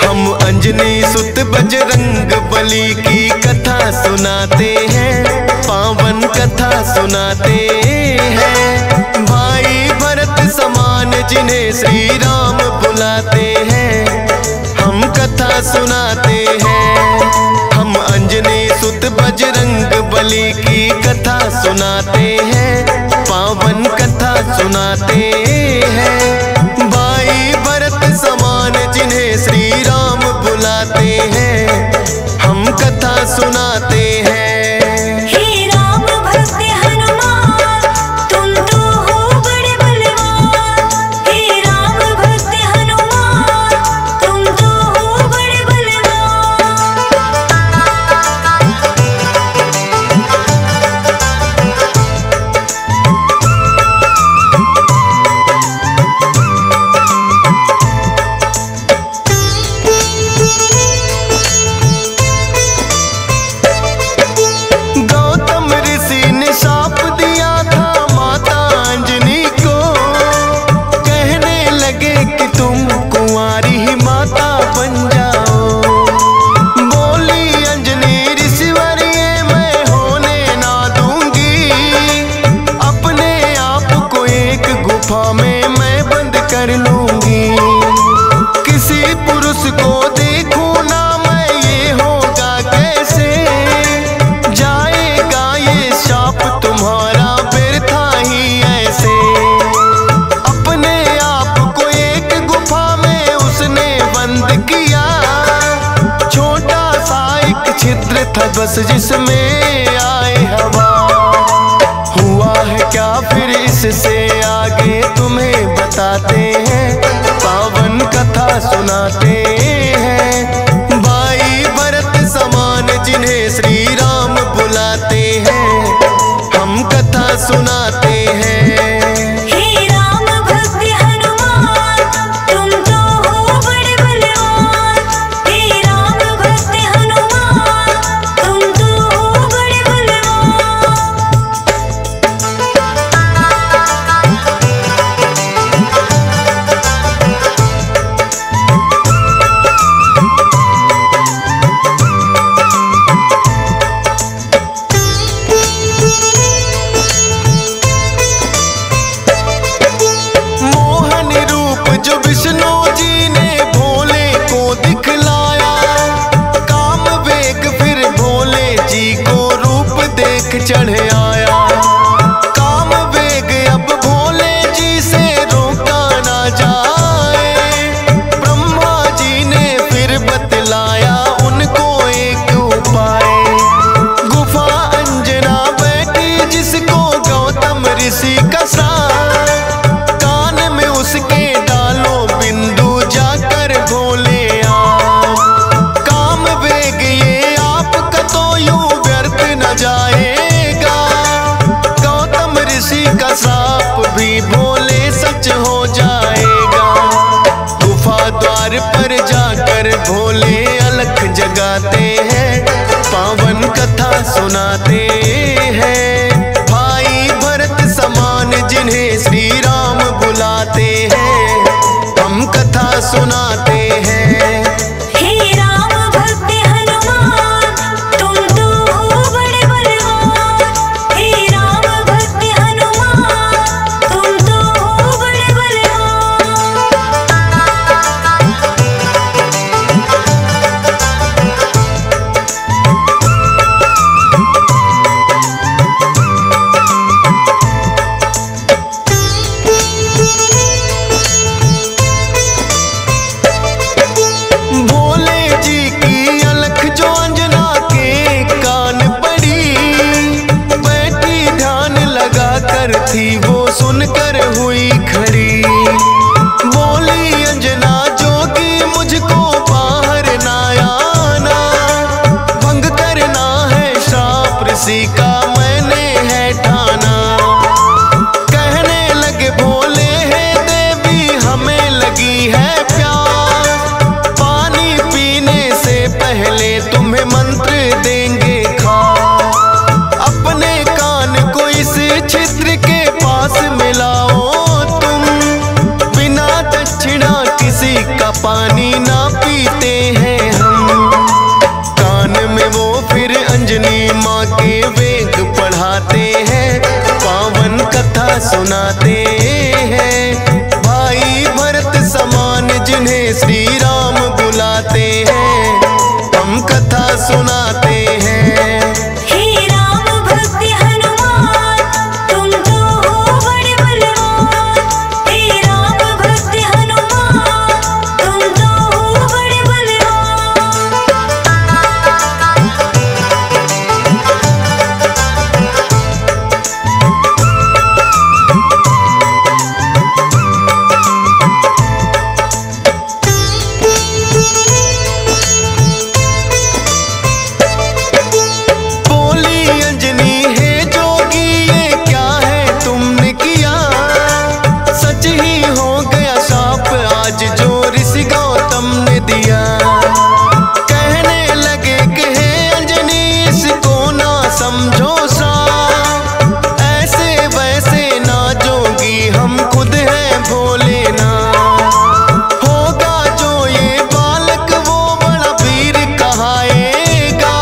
हम अंजनी सुत बजरंग बली की कथा सुनाते हैं, पावन कथा सुनाते हैं। भाई भरत समान जिन्हें श्री राम बुलाते हैं, हम कथा सुनाते हैं। हम अंजनी सुत बजरंग बली की कथा सुनाते हैं, पावन कथा सुनाते हैं। भाई भरत समान जिन्हें श्री राम बुलाते हैं, हम कथा सुनाते हैं। हे राम भक्त हनुमान, तुम तो हो बड़े बलवान। हे राम भक्त हनुमान, तुम तो हो बड़े गौतम ऋषि ने शाप दिया था माता अंजनी को, कहने लगे कि तुम कुंवारी ही माता बन जाओ। बोली अंजनी ऋषिवर ये मैं होने ना दूंगी, अपने आप को एक गुफा में मैं बंद कर लूंगी। किसी पुरुष को देखूं ना मैं, ये होगा कैसे? जाएगा ये शाप तुम्हारा व्यर्था ही ऐसे। अपने आप को एक गुफा में उसने बंद किया, छोटा सा एक छिद्र था बस जिसमें आए हवा। हुआ है क्या फिर इससे आगे तुम्हें बताते हैं, पावन कथा सुनाते हैं। भाई भरत समान जिन्हें श्री राम बुलाते हैं, हम कथा सुनाते हैं। हे राम भक्त हनुमान, तुम तो हो बड़े बलवान। हे राम भक्त हनुमान, तुम तो हो बड़े बलवान। मोहन रूप जो विष्णु जी ने भोले को दिखलाया, काम वेग फिर भोले जी को रूप देख चढ़ आया। काम वेग अब भोले जी से रोका ना जाए, ब्रह्मा जी ने फिर बतलाया उनको एक उपाय। गुफा अंजना बैठी जिसको गौतम ऋषि का साथ, कान में उसके डालो बिंदु जाकर भोले आप। काम वेग ये आपका तो यूं व्यर्थ न जाएगा, गौतम ऋषि का श्राप भी भोले सच हो जाएगा। गुफा द्वार पर जाकर भोले अलख जगाते हैं, पावन कथा सुनाते हैं। भाई भरत समान जिन्हें श्री राम बुलाते हैं, हम कथा सुनाते हैं। हे राम भक्त हनुमान, तुम तो हो बड़े बलवान। हे राम भक्त हनुमान, तुम तो हो बड़े भोले जी की अलख जो अंजना के कान पड़ी, बैठी ध्यान लगा कर थी वो सुनकर हुई खड़ी। बोली अंजना जोगी मुझको बाहर ना आना, भंग करना है शाप ऋषि का मैंने है ठाना। कहने लगे भोले है देवी हमें लगी है प्यास, पानी पीने से पहले तुम्हें मंत्र देंगे खास। अपने कान को इस छिद्र के पास मिलाओ तुम, बिना दक्षिणा किसी का पानी ना पीते सुनाते हैं। भाई भरत समान जिन्हें श्री राम बुलाते हैं, हम कथा सुनाते हैं। हे राम भक्त हनुमान तुम तो हो बड़े बलवान। हे राम भक्त हनुमान तुम तो हो बड़े बलवान। बोली अंजनी है जोगी ये क्या है तुमने किया, सच ही हो गया शाप आज जो ऋषि गौतम ने दिया। कहने लगे कि हे अंजनी इसको ना समझो सा, ऐसे वैसे ना जोगी हम खुद हैं भोले ना। होगा जो ये बालक वो बड़ा वीर कहाएगा,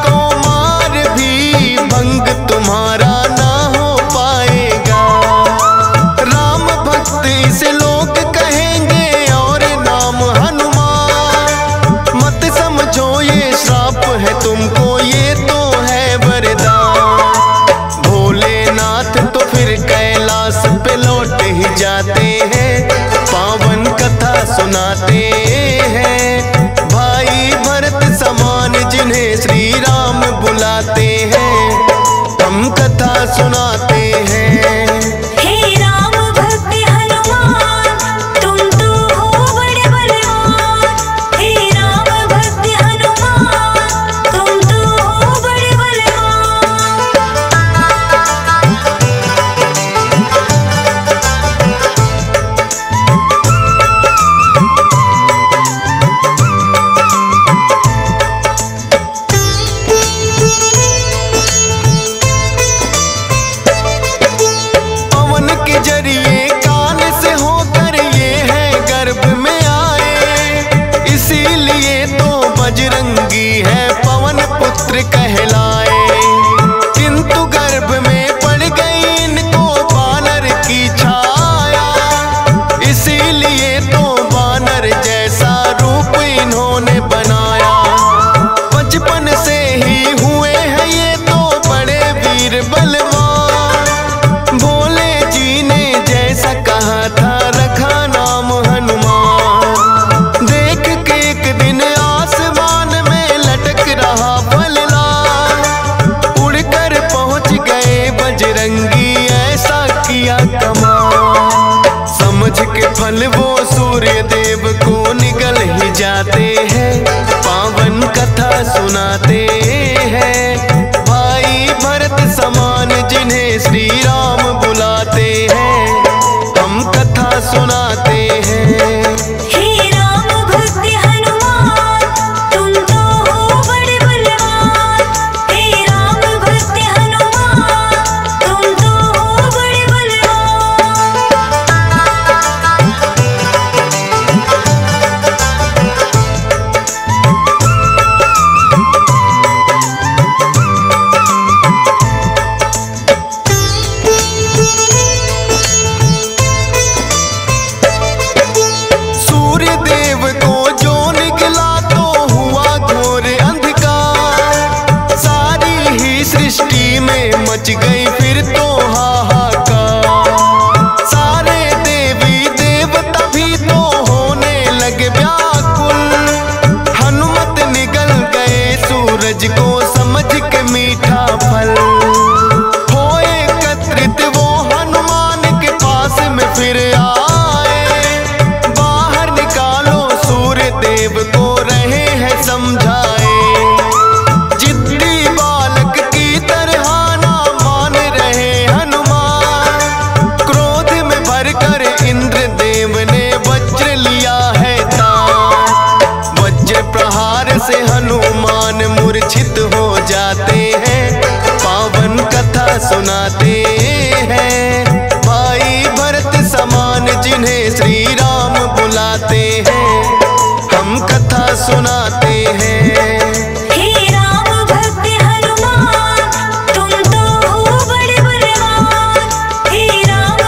कुमार भी भंग तुम्हारा ना हो पाएगा। राम भक्त इसे लोग कहेंगे और नाम हनुमान, मत समझो ये श्राप है तुमको ये तो है वरदान। भोलेनाथ तो फिर कैलाश पे लौट ही जाते हैं, पावन कथा सुनाते हैं। भाई भरत समान जिन्हें श्री राम बुलाते हैं, हम कथा सुनाते हैं। हे राम भक्त हनुमान तुम तो हो बड़े बलवान। हे राम भक्त हनुमान तुम तो हो बड़े बलवान। पवन के जरिए कान से होकर ये है गर्भ में आए, इसीलिए तो बजरंगी है पवन पुत्र कहलाए। किंतु गर्भ में पड़ गई इनको बानर की छाया, इसीलिए तो बानर जैसा रूप इन्होंने बनाया। बचपन से ही हुए हैं ये तो बड़े वीर बलवान, भोले जी ने जैसा कहा था रखा नाम हनुमान। देख के एक दिन आसमान में लटक रहा फलदार, उड़कर पहुंच गए बजरंगी ऐसा किया कमाल। समझ के फल वो सूर्य देव को निकल ही जाते हैं, पावन कथा सुनाते हैं। भाई भरत समान जिन्हें श्री राम बुलाते हैं, हम कथा सुनाते हैं। हे राम भक्त हनुमान तुम तो हो बड़े बलवान। हे राम भक्त हनुमान तुम तो हो बड़े बलवान। सूर्य देव को जो निकला तो हुआ घोर अंधकार, सारी ही सृष्टि में मच गई फिर तो हाहाकार। सारे देवी देवता भी तो होने लगे व्याकुल, हनुमत निगल गए सूरज को समझ के मीठा फल। हो एकत्रित वो हनुमान के पास में फिर आए, बाहर निकालो सूर्य देव को रहे हैं समझाए। जिद्दी बालक की तरह ना मान रहे हनुमान, क्रोध में भरकर इंद्र देव ने वज्र लिया है तान। वज्र प्रहार से हनुमान मूर्छित हो जाते हैं, पावन कथा सुनाते हैं। भाई भरत समान जिन्हें श्री राम बुलाते हैं, हम कथा सुनाते हैं। हे राम भक्त हनुमान तुम तो हो बड़े बलवान। हे राम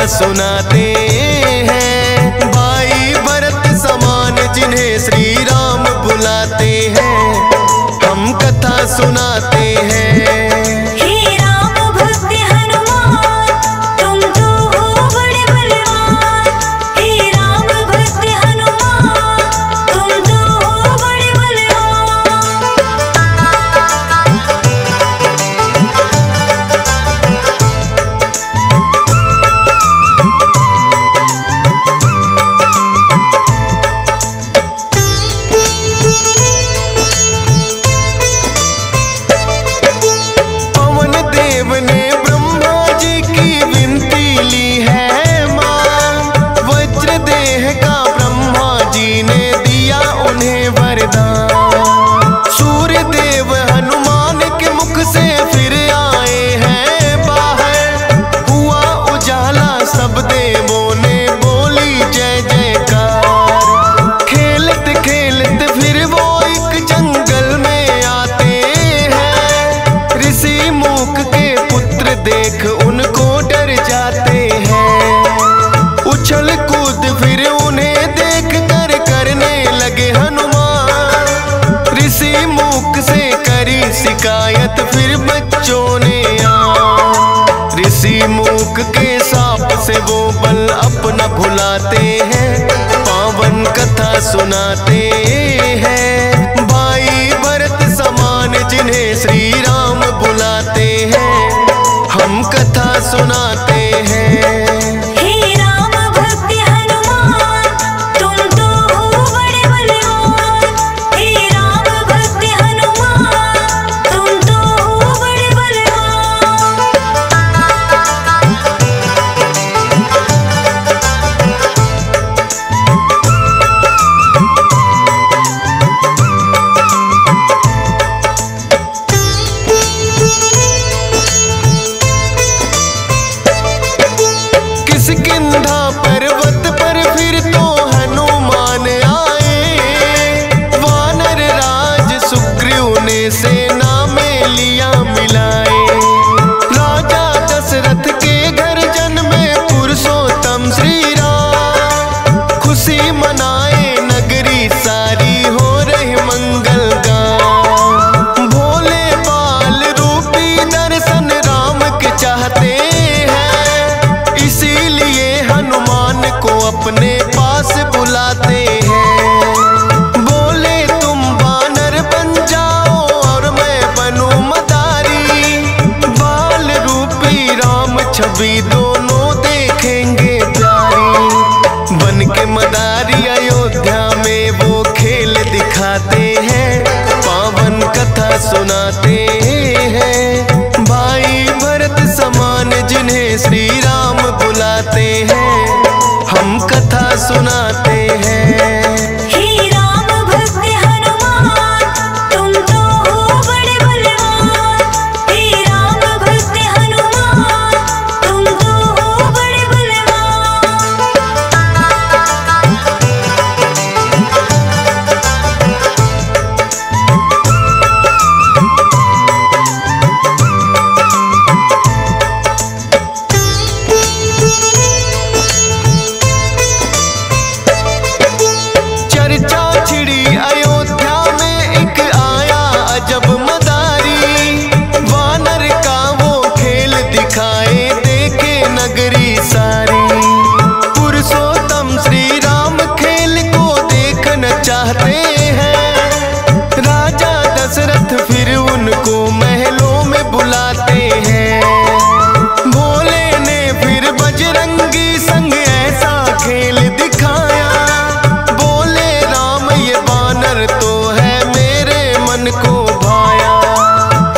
सुनाते हैं। भाई भरत समान जिन्हें श्री राम बुलाते हैं, हम कथा सुनाते हैं। हे राम भक्त हनुमान तुम तो हो बड़े बलवान। हे राम भक्त हनुमान तुम तो हो बड़े बलवान। पवन देव ने ब्रह्मा जी की विनती ली है मां, वज्र देह का ब्रह्मा जी ने दिया उन्हें वरदान। सूर्य देव हनुमान के मुख से फिर आए हैं बाहर, हुआ उजाला सब देवों ने बोली जय जयकार। खेलत खेलत फिर वो एक जंगल में आते हैं, ऋषि मूक के पुत्र देख उनको डर जाते हैं। उछल कूद फिर उन्हें देख कर करने लगे हनुमान। ऋषि मूक से करी शिकायत फिर बच्चों ने ऋषि मूक के साप से वो बल अपना भुलाते हैं, पावन कथा सुनाते हैं। भाई भरत समान जिन्हें श्री राम बुलाते हैं, हम कथा सुनाते हैं। हे राम भक्त हनुमान तुम तो हो बड़े बलवान। हे राम भक्त हनुमान तुम तो हो बड़े बलवान। किष्किंधा पर्वत पर फिर तो हनुमान आए, वानर राज सुग्रीव ने सेना में लिया मिलाए। राजा दशरथ के घर जन्मे पुरुषोत्तम श्री राम, खुशी मनाए नगरी सारी हो रही मंगल गान। भोले बाल रूपी दर्शन राम के चाहते हैं, इसीलिए हनुमान को अपने पास बुलाते हैं। बोले तुम वानर बन जाओ और मैं बनूं मदारी, बाल रूपी राम छवि दोनों देखेंगे प्यारी। बन के मदारी अयोध्या में वो खेल दिखाते हैं, पावन कथा सुनाते हैं। भाई भरत समान जिन्हें श्री राम बुलाते हैं, हम कथा सुनाते हैं। हे राम भक्त हनुमान तुम तो हो बड़े बलवान। हे राम भक्त हनुमान तुम तो हो बड़े बलवान। चर्चा छिड़ी अयोध्या में एक आया अजब मदारी, वानर का वो खेल दिखाए देखे नगरी सारी। पुरुषोत्तम श्री राम खेल को देखना चाहते हैं, राजा दशरथ फिर उनको महलों में बुलाते हैं। भोले ने फिर बजरंगी संग ऐसा खेल दिखाया, बोले राम ये बानर तो है मेरे मन को भाया।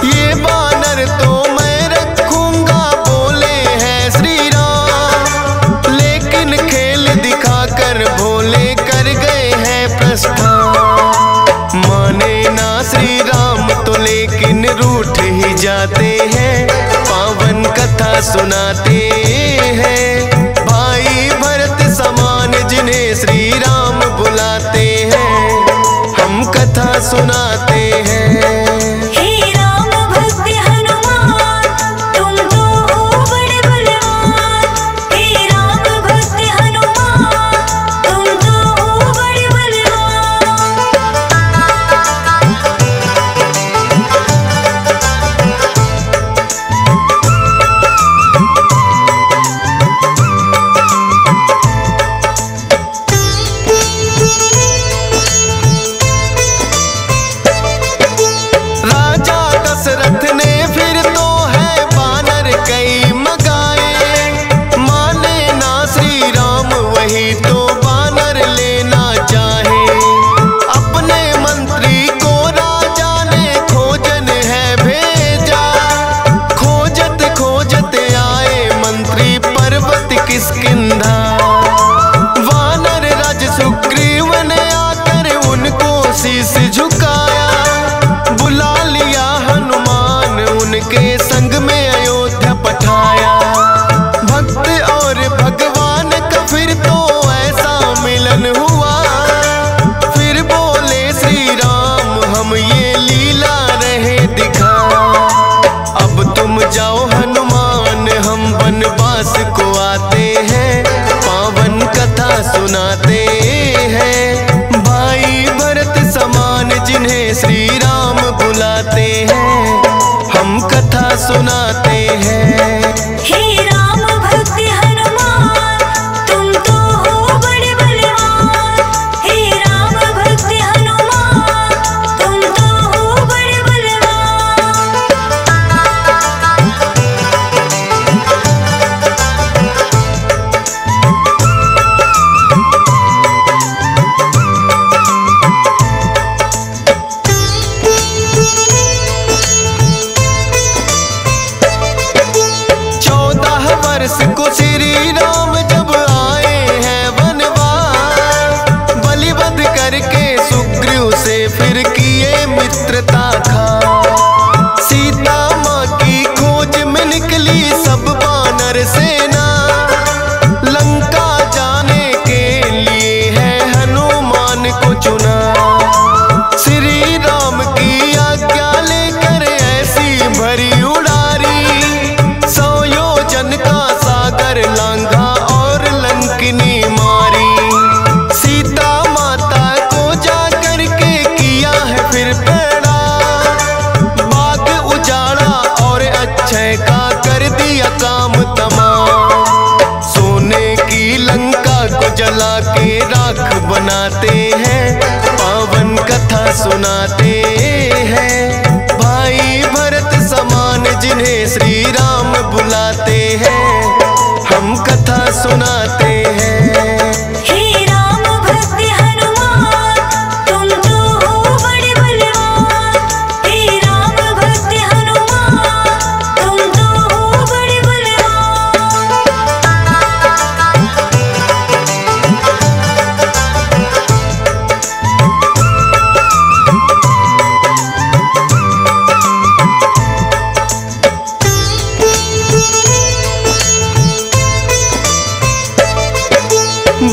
ये बानर तो मैं रखूंगा बोले हैं श्री राम, लेकिन खेल दिखाकर भोले कर गए हैं प्रस्थान। माने ना श्री राम तो लेकिन रूठ ही जाते हैं, पावन कथा सुनाते हैं। भाई भरत समान जिन्हें श्री राम बुलाते हैं, हम कथा सुनाते हैं। हे राम भक्त हनुमान तुम तो हो बड़े बलवान। हे राम मनाते हैं, पावन कथा सुनाते हैं। भाई भरत समान जिन्हें श्री राम बुलाते हैं, हम कथा सुनाते हैं। हे राम भक्त हनुमान तुम तो हो बड़े बलवान। हे राम भक्त हनुमान तुम तो हो बड़े बलवान।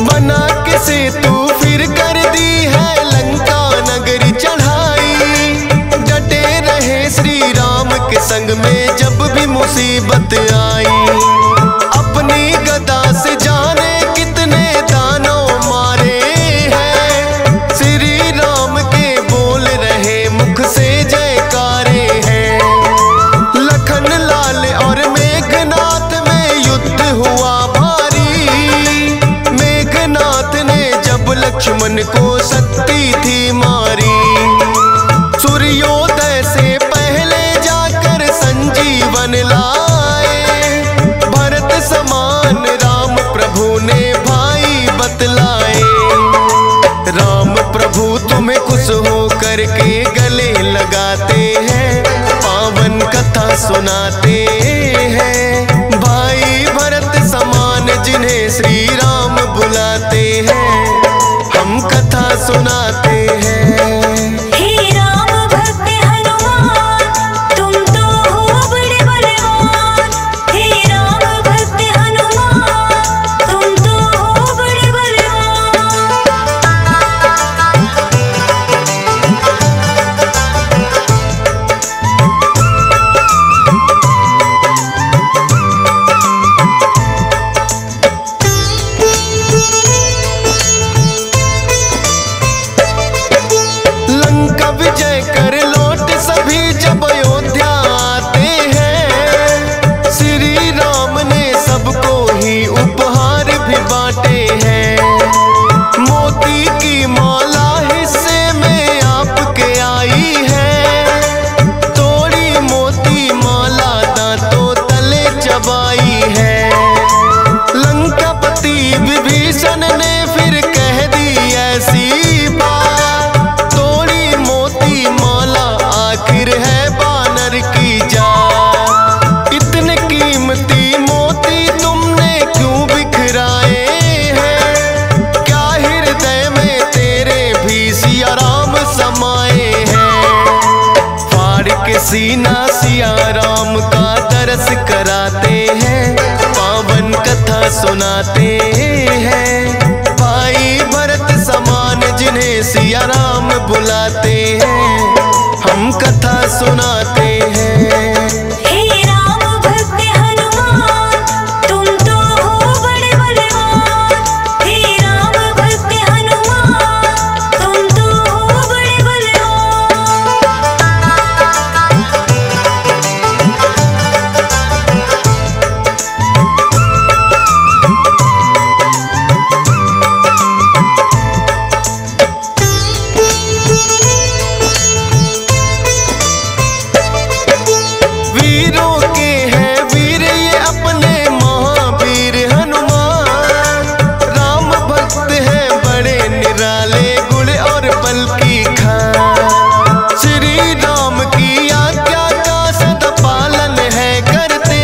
बना के सेतु फिर कर दी है लंका नगरी चढ़ाई। डटे रहे श्री राम के संग में जब भी मुसीबत आई। अपनी गदा से जाने कितने दानों मारे हैं, श्री राम के बोल रहे मुख से जयकारे हैं। लखन लाल और मेघनाथ में युद्ध हुआ भारी। मेघनाथ ने जब लक्ष्मण को शक्ति थी मारी। सूर्योदय से पहले जाकर संजीवन लाए। भरत समान राम प्रभु ने भाई बतलाए। राम प्रभु तुम्हें खुश हो करके गले लगाते हैं, पावन कथा सुनाते हैं। भाई भरत समान जिन्हें श्री राम बुलाते हैं, हम कथा सुनाते हैं। हे राम भक्त हनुमान तुम तो हो बड़े बलवान। हे राम भक्त हनुमान तुम तो हो बड़े बलवान। लंका विजय कर लौट सभी जब अयोध्या आते हैं, श्री राम ने सबको ही उपहार भी बांटे हैं। मोती की माला हिस्से में आपके आई है। तोड़ी मोती माला दांतों तले चबाई है। लंकापति विभीषण ने फिर कह दी ऐसी बात। तोड़ी मोती माला आखिर है बानर की जात। इतने कीमती मोती तुमने क्यों बिखराए हैं? क्या हृदय में तेरे भी सिया राम समाए हैं? फाड़ के सीना सिया राम का दरस कराते हैं, पावन कथा सुनाते हैं। भाई भरत समान जिन्हें सिया राम बुलाते हैं, हम कथा सुनाते हैं। हे राम भक्त हनुमान तुम तो हो बड़े बलवान। हे राम भक्त हनुमान तुम तो हो बड़े बलवान। वीरों के हैं वीर ये अपने महावीर हनुमान। राम भक्त हैं बड़े निराले गुण और बल की खान। श्री राम की आज्ञा का सदा पालन है करते।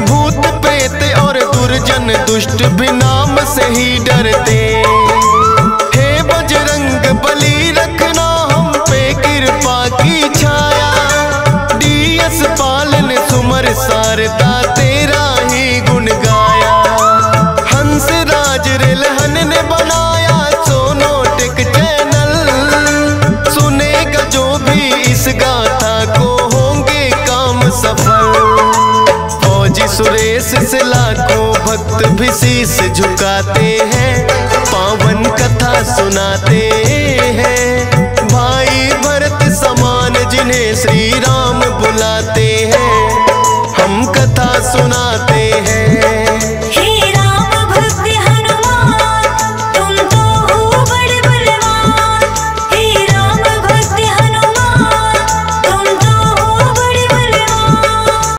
भूत प्रेत और दुर्जन दुष्ट भी नाम से ही डरते। हे बजरंग बली रखना हम पे कृपा की छाया। डीएस पालन सुमर सारदा तेरा ही गुण गाया। हंस राज रेलहन ने बनाया सोनोटेक चैनल। सुनेगा जो भी इस गाथा को होंगे काम सफल। फौजी सुरेश से लाखों भक्त भी शीश झुकाते हैं, पावन कथा सुनाते